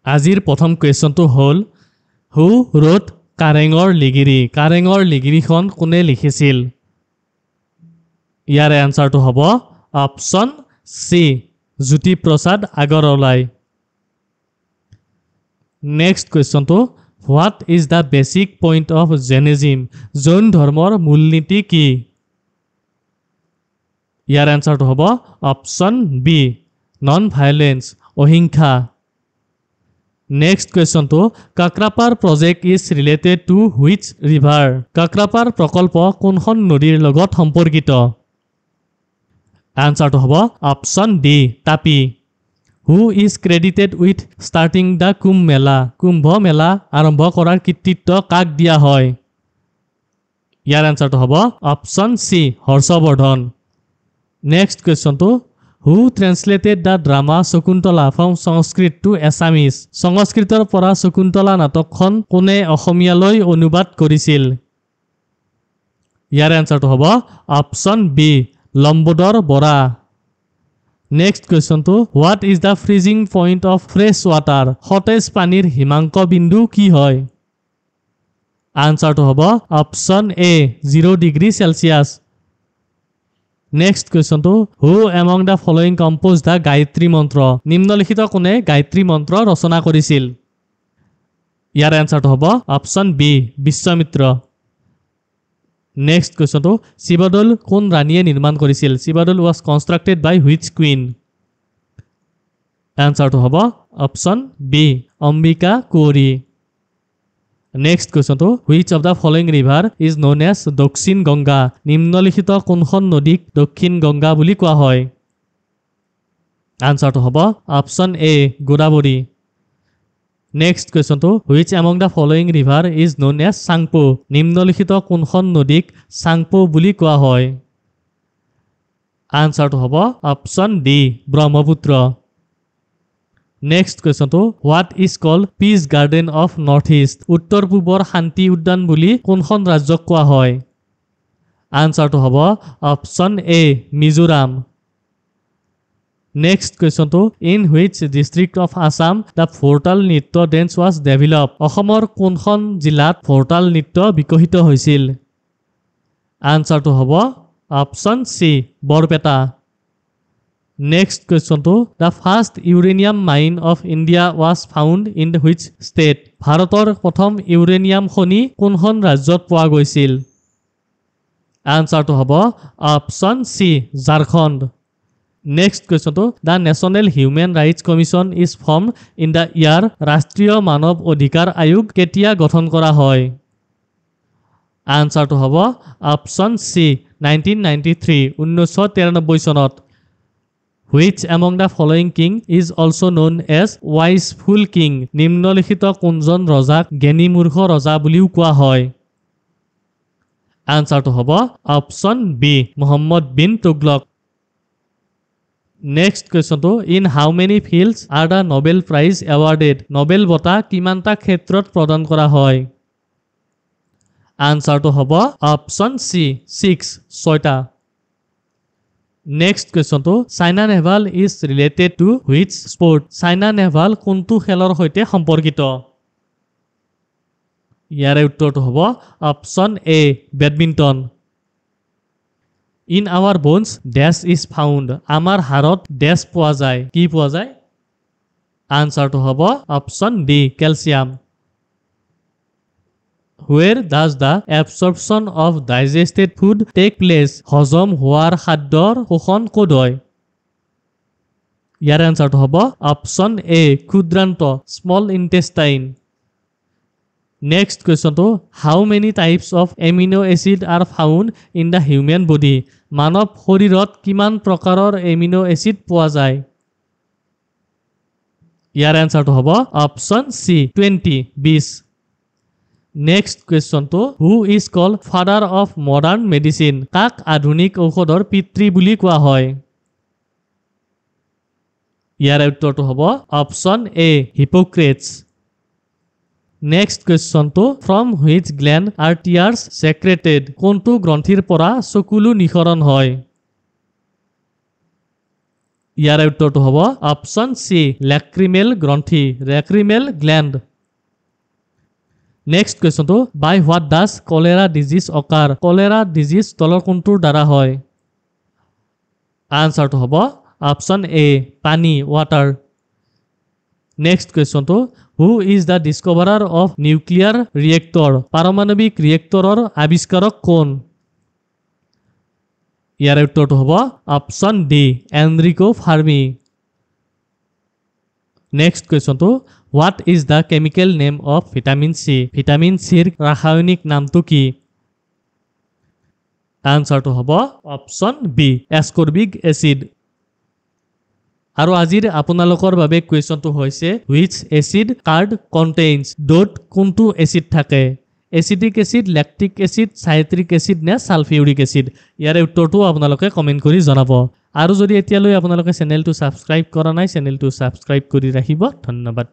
আজিৰ প্ৰথম কুৱেশ্যনটো হ'ল হু ৰোট কাৰেঙৰ লিগিৰি কাৰেঙৰ লিগিৰিখন কোনে লিখিছিল ইয়াৰ এনসাৰটো হ'ব অপচন সি জ্যোতিপ্ৰসাদ আগৰৱালাই নেক্সট কুৱেশ্যনটো what is the basic point of Jainism জৈন ধৰ্মৰ মূলনীতি কি ইয়াৰ এনসাৰটো হ'ব অপচন বি নন ভায়োলেন্স অহিংসা নেক্সট কুৱেশ্যনটো Kakrapar project is related to which river Kakrapar প্ৰকল্প কোনখন নদীৰ লগত সম্পৰ্কিত আনসাৰটো হ'ব option D Tapi who is credited with starting the Kumbh Mela আৰম্ভ কৰাৰ কৃতিত্ব কাক দিয়া হয় ইয়াৰ আনসাৰটো হ'ব অপচন সি হৰ্ষবৰ্ধন নেক্সট কুৱেশ্যনটো who translated the drama Shakuntala from Sanskrit to Assamese সংস্কৃতৰ পৰা শকুন্তলা নাটকখন কোনে অসমীয়ালৈ অনুবাদ কৰিছিল ইয়াৰ আনসাৰটো হ'ব option B Lambodar Bora next কুৱেশ্যনটো what is the freezing point of fresh water সতেজ পানীৰ হিমাংক বিন্দু কি হয় আনসাৰটো হ'ব option A 0 degree Celsius next কুৱেশ্যনটো who among the following compose the Gayatri Mantra নিম্নলিখিত কোনে গায়ত্ৰী মন্ত্ৰ ৰচনা কৰিছিল ইয়াৰ আনসাৰটো হ'ব অপচন বি বিশ্বমিত্ৰ নেক্সট কুৱেশ্যনটো শিৱদৌল কোন ৰাণীয়ে নিৰ্মাণ কৰিছিল Shivadol was constructed by which queen আনসাৰটো হ'ব option B Ambika Kunwari next কুৱেশ্যনটো which of the following river is known as Dakshin Ganga নিম্নলিখিত কোনখন নদীক দক্ষিণ গংগা বুলি কোৱা হয় আনসাৰটো হ'ব অপচন এ গোদাবৰী নেক্সট কুৱেশ্যনটো which among the following river is known as Tsangpo নিম্নলিখিত কোনখন নদীক চাংপো বুলি কোৱা হয় আনসাৰটো হ'ব অপচন ডি ব্ৰহ্মপুত্ৰ নেক্সট কুৱেশ্যনটো what is called peace garden of North East উত্তৰ পূবৰ শান্তি উদ্যান বুলি কোনখন ৰাজ্যক কোৱা হয় আনসাৰটো হ'ব অপচন এ মিজোৰাম নেক্সট কুৱেশ্যনটো in which district of Assam the ফৰ্টাল নৃত্য ডেন্স ৱাজ ডেভেলপ অসমৰ কোনখন জিলাত ফৰ্টাল নৃত্য বিকশিত হৈছিল আনসাৰটো হ'ব অপচন চি বৰপেটা নেক্সট কুৱেশ্যনটো the first uranium mine of India was found in the which state ভাৰতৰ প্ৰথম ইউৰেনিয়াম খনি কোনখন ৰাজ্যত পোৱা গৈছিল আনসাৰটো হ'ব অপচন চি ঝাৰখণ্ড নেক্সট কুৱেশ্যনটো the National Human Rights Commission is form in the ইয়াৰ ৰাষ্ট্ৰীয় মানৱ অধিকাৰ আয়োগ কেতিয়া গঠন কৰা হয় আনসাৰটো হ'ব অপচন চি 1993 1993 চনত which among the following king is also' known as wiseful king নিম্নলিখিত কোনজন ৰজাক জ্ঞানী মূৰ্খ ৰজা বুলিও কোৱা হয় আনসাৰটো হ'ব option B Muhammad bin Tughlaq next কুৱেশ্যনটো in how many fields are the Nobel Prize awarded Nobel বঁটা কিমানটা ক্ষেত্ৰত প্ৰদান কৰা হয় আনসাৰটো হ'ব অপচন চি 6টা নেক্সট কুৱেশ্যনটো Saina Nehwal is related to which sport Saina Nehwal কোনটো খেলৰ সৈতে সম্পৰ্কিত ইয়াৰে উত্তৰটো হ'ব option A badminton in our bones this is found আমাৰ হাড়ত ডেছ পোৱা যায় কি পোৱা যায় আনসাৰটো হ'ব option D calcium where does the absorption of digested food take place হজম হোৱাৰ খাদ্যৰ শোষণ ক'ত হয় ইয়াৰ আনসাৰটো হ'ব অপচন এ ক্ষুদ্ৰান্ত স্মল ইণ্টেষ্টাইন নেক্সট কুৱেশ্যনটো how many types of amino acid are found in the human body মানৱ শৰীৰত কিমান প্ৰকাৰৰ এমিনো এচিড পোৱা যায় ইয়াৰ আনসাৰটো হ'ব অপচন চি 20 নেক্সট কুৱেশ্যনটো who is called father of modern medicine কাক আধুনিক ঔষধৰ পিতৃ বুলি কোৱা হয় ইয়াৰ উত্তৰটো হ'ব অপচন এ হিপোক্ৰেটছ নেক্সট কুৱেশ্যনটো from which gland are tears secreted কোনটো গ্ৰন্থিৰ পৰা চকুলো নিঃসৰণ হয় ইয়াৰ উত্তৰটো হ'ব অপশ্যন সি ল্যাক্ৰিমেল গ্ৰন্থি ল্যাক্ৰিমেল গ্ল্যান্ড নেক্সট কোৱেশ্চনটো by what does cholera disease occur cholera disease তলৰ কোনটোৰ দ্বাৰা হয় আনসাৰটো হ'ব অপশ্যন এ পানী ৱাটাৰ নেক্সট কোৱেশ্চনটো who is the discoverer of nuclear reactor পাৰমাণৱিক ৰিয়েক্টৰৰ আৱিষ্কাৰক কোন ইয়াৰ উত্তৰটো হ'ব option D Enrico Fermi next কোৱেশ্চনটো what is the chemical name of vitamin C vitamin সিৰ ৰাসায়নিক নামটো কি আনসাৰটো হ'ব অপশ্যন বি এসকৰ্বিক এসিড আৰু আজিৰ আপোনালোকৰ বাবে কুৱেশ্যনটো হৈছে which acid card contains dot কোনটো এসিড থাকে acidic acid lactic acid citric acid নে সালফিউৰিক এসিড ইয়াৰ উত্তৰটো আপোনালোকে কমেন্ট কৰি জনাব আৰু যদি এতিয়ালৈ আপোনালোকে চেনেলটো সাবস্ক্ৰাইব কৰা নাই চেনেলটো সাবস্ক্ৰাইব কৰি ৰাখিব ধন্যবাদ